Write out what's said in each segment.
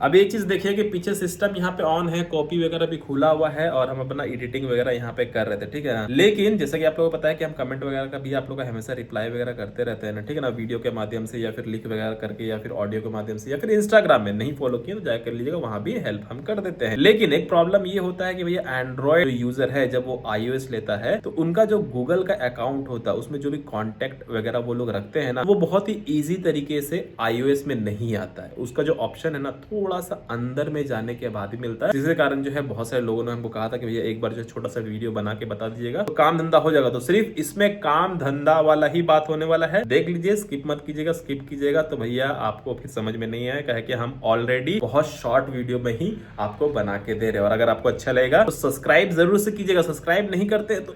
अब एक चीज देखिए कि पीछे सिस्टम यहाँ पे ऑन है, कॉपी वगैरह भी खुला हुआ है और हम अपना एडिटिंग वगैरह यहाँ पे कर रहे थे, ठीक है ना। लेकिन जैसा कि आप लोगों को पता है कि हम कमेंट वगैरह का भी आप लोग का हमेशा रिप्लाई वगैरह करते रहते हैं ना, ठीक है ना, वीडियो के माध्यम से या फिर लिख वगैरह करके या फिर ऑडियो के माध्यम से या फिर इंस्टाग्राम में नहीं फॉलो किए तो जाकर कर लीजिएगा, वहां भी हेल्प हम कर देते हैं। लेकिन एक प्रॉब्लम ये होता है कि भैया एंड्रॉइड यूजर है जब वो iOS लेता है तो उनका जो गूगल का अकाउंट होता है उसमें जो भी कॉन्टेक्ट वगैरह वो लोग रखते हैं ना, वो बहुत ही ईजी तरीके से iOS में नहीं आता है। उसका जो ऑप्शन है ना थोड़ा सा अंदर में जाने के बाद ही मिलता है, जिसके कारण जो है बहुत सारे लोगों ने हमको कहा था कि भैया एक बार जो छोटा सा वीडियो बना के बता दीजिएगा तो काम धंधा हो जाएगा। तो सिर्फ इसमें काम धंधा वाला ही बात होने वाला है, देख लीजिए, स्किप मत कीजिएगा। स्किप कीजिएगा तो भैया आपको फिर समझ में नहीं आए, कहे कि हम ऑलरेडी बहुत शॉर्ट वीडियो में ही आपको बना के दे रहे हैं। और अगर आपको अच्छा लगेगा तो सब्सक्राइब जरूर से कीजिएगा, सब्सक्राइब नहीं करते तो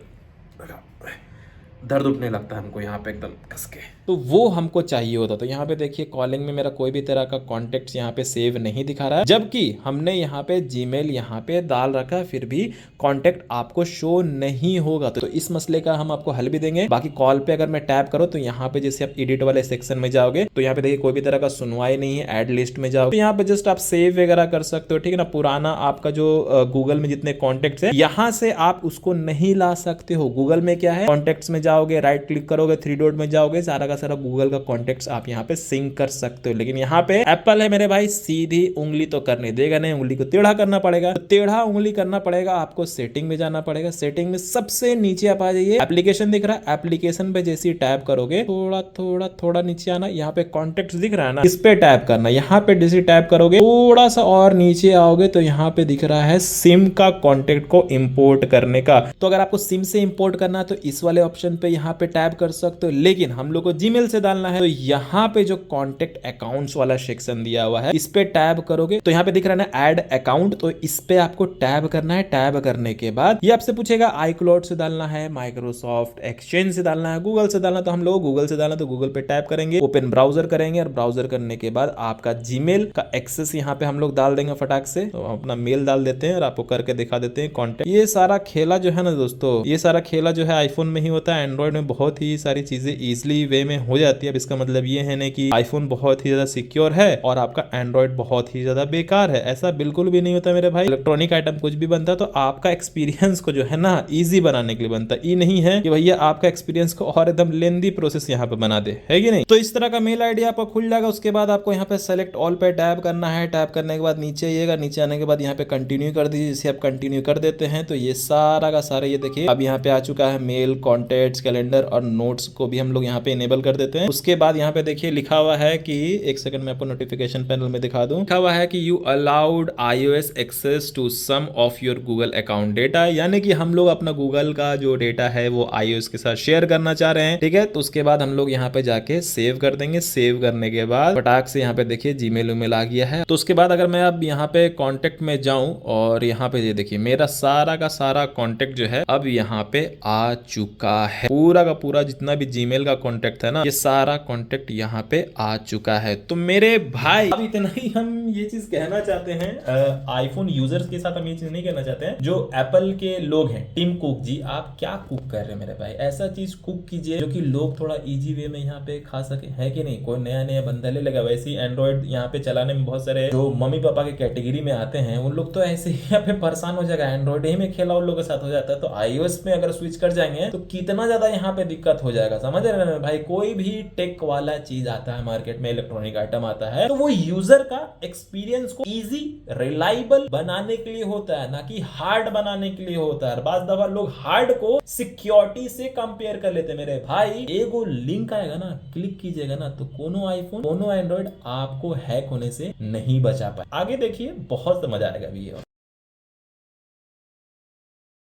दर्द उठने लगता है हमको यहाँ पे एकदम कस के, तो वो हमको चाहिए होता। तो यहाँ पे देखिए कॉलिंग में मेरा कोई भी तरह का कॉन्टेक्ट यहाँ पे सेव नहीं दिखा रहा है, जबकि हमने यहाँ पे जीमेल यहाँ पे डाल रखा है, फिर भी कॉन्टेक्ट आपको शो नहीं होगा। तो इस मसले का हम आपको हल भी देंगे। बाकी कॉल पे अगर मैं टैप करूँ तो यहाँ पे जैसे आप एडिट वाले सेक्शन में जाओगे तो यहाँ पे देखिए कोई भी तरह का सुनवाई नहीं है, एड लिस्ट में जाओ तो यहाँ पे जस्ट आप सेव वगैरह कर सकते हो, ठीक है ना। पुराना आपका जो गूगल में जितने कॉन्टेक्ट है यहाँ से आप उसको नहीं ला सकते हो। गूगल में क्या है, कॉन्टेक्ट्स में जाओगे, राइट क्लिक करोगे, थ्री डॉट में जाओगे, सारा का सारा गूगल का कॉन्टेक्ट्स आप यहाँ पे सिंक कर सकते हो। लेकिन यहाँ पे एप्पल है मेरे भाई, सीधी उंगली तो करने देगा नहीं, उंगली को टेढ़ा करना पड़ेगा। तो टेढ़ा उंगली करना पड़ेगा, आपको सेटिंग में जाना पड़ेगा। सेटिंग में सबसे नीचे आप आ जाइए, एप्लीकेशन दिख रहा है, एप्लीकेशन पे जैसे टैप करोगे थोड़ा थोड़ा थोड़ा नीचे आना, यहाँ पे कॉन्टेक्ट दिख रहा है ना, इस पे टैप करना। यहाँ पे जैसे टैप करोगे थोड़ा सा और नीचे आओगे तो यहाँ पे दिख रहा है सिम का कॉन्टेक्ट को इंपोर्ट करने का। तो अगर आपको सिम से इंपोर्ट करना है तो इस वाले ऑप्शन पे यहाँ पे टैप कर सकते हो, लेकिन हम लोग को जीमेल से डालना है तो यहाँ पे जो कॉन्टेक्ट अकाउंट्स वाला सेक्शन दिया हुआ है इस पे टैप करोगे तो यहाँ पे दिख रहा है ना ऐड अकाउंट, तो इस पे आपको टैप करना है। टैप करने के बाद ये आपसे पूछेगा iCloud से डालना है, माइक्रोसॉफ्ट एक्सचेंज से डालना है, गूगल से डालना, तो हम लोग गूगल से डालना तो गूगल पे टैप करेंगे, ओपन ब्राउजर करेंगे और ब्राउजर करने के बाद आपका जीमेल का एक्सेस यहाँ पे हम लोग डाल देंगे फटाक से। तो अपना मेल डाल देते हैं और आपको करके दिखा देते हैं कॉन्टेक्ट। ये सारा खेला जो है ना दोस्तों, ये सारा खेला जो है आईफोन में ही होता है, एंड्रॉइड में बहुत ही सारी चीजें इजिली वे में हो जाती है। अब इसका मतलब ये है ना कि आईफोन बहुत ही ज्यादा सिक्योर है और आपका एंड्रॉइड बहुत ही ज्यादा बेकार है, ऐसा बिल्कुल भी नहीं होता मेरे भाई। इलेक्ट्रॉनिक आइटम कुछ भी बनता है तो आपका एक्सपीरियंस को जो है ना इजी बनाने के लिए बनता है, ये नहीं है कि भैया आपका एक्सपीरियंस को और एकदम लेंदी प्रोसेस यहाँ पे बना दे, है कि नहीं। तो इस तरह का मेल आईडी आपका खुल जाएगा। उसके बाद आपको यहाँ पे सेलेक्ट ऑल पे टैप करना है। टैप करने के बाद नीचे आइएगा, नीचे आने के बाद यहाँ पे कंटिन्यू कर दीजिए। जैसे आप कंटिन्यू कर देते हैं तो ये सारा का सारा ये देखिए अब यहाँ पे आ चुका है, मेल, कॉन्टेक्ट्स, कैलेंडर और नोट्स को भी हम लोग यहाँ पे इनेबल कर देते हैं। उसके बाद यहाँ पे देखिए लिखा हुआ है कि एक सेकंड में आपको नोटिफिकेशन पैनल में दिखा दूं, लिखा हुआ है कि you allowed iOS access to some of your Google account data, यानी कि हम लोग अपना गूगल का जो डेटा है वो iOS के साथ शेयर करना चाह रहे हैं, ठीक है। तो उसके बाद हम लोग यहाँ पे जाके सेव कर देंगे। सेव करने के बाद फटाक से यहाँ पे देखिए जीमेल उमेल आ गया है। तो उसके बाद अगर मैं अब यहाँ पे कॉन्टेक्ट में जाऊं और यहाँ पे ये देखिए मेरा सारा का सारा कॉन्टेक्ट जो है अब यहाँ पे आ चुका है, पूरा का पूरा जितना भी जीमेल का कॉन्टेक्ट है ना ये सारा कॉन्टेक्ट यहाँ पे आ चुका है। तो मेरे भाई अब इतना ही हम ये चीज कहना चाहते हैं आईफोन यूजर्स के साथ, हम ये चीज नहीं कहना चाहते हैं। जो एप्पल के लोग हैं, टिम कुक जी, आप क्या कुक कर रहे हैं मेरे भाई, ऐसा चीज कुक कीजिए जो कि लोग थोड़ा इजी वे में यहाँ पे खा सके, है कि नहीं। कोई नया नया बंदा ले लगा, वैसे ही एंड्रॉइड यहाँ पे चलाने में बहुत सारे जो मम्मी पापा के कैटेगरी में आते हैं उन लोग तो ऐसे ही यहाँ पे परेशान हो जाएगा, एंड्रॉइड ही में खेला उन लोगों के साथ हो जाता है। तो iOS में अगर स्विच कर जाएंगे तो कितना ज्यादा यहाँ पे दिक्कत हो जाएगा, समझ रहे हैं भाई। कोई भी टेक वाला चीज आता है मार्केट में, इलेक्ट्रॉनिक आइटम आता है तो वो यूजर का एक्सपीरियंस को इजी रिलायबल बनाने के लिए होता है, ना कि हार्ड बनाने के लिए होता है। बात दफा लोग हार्ड को सिक्योरिटी से कंपेयर कर लेते हैं मेरे भाई। एगो लिंक आएगा ना, क्लिक कीजिएगा ना तो कोनो आईफोन कोनो एंड्रॉइड आपको हैक होने से नहीं बचा पाए। आगे देखिए बहुत मजा आएगा भी।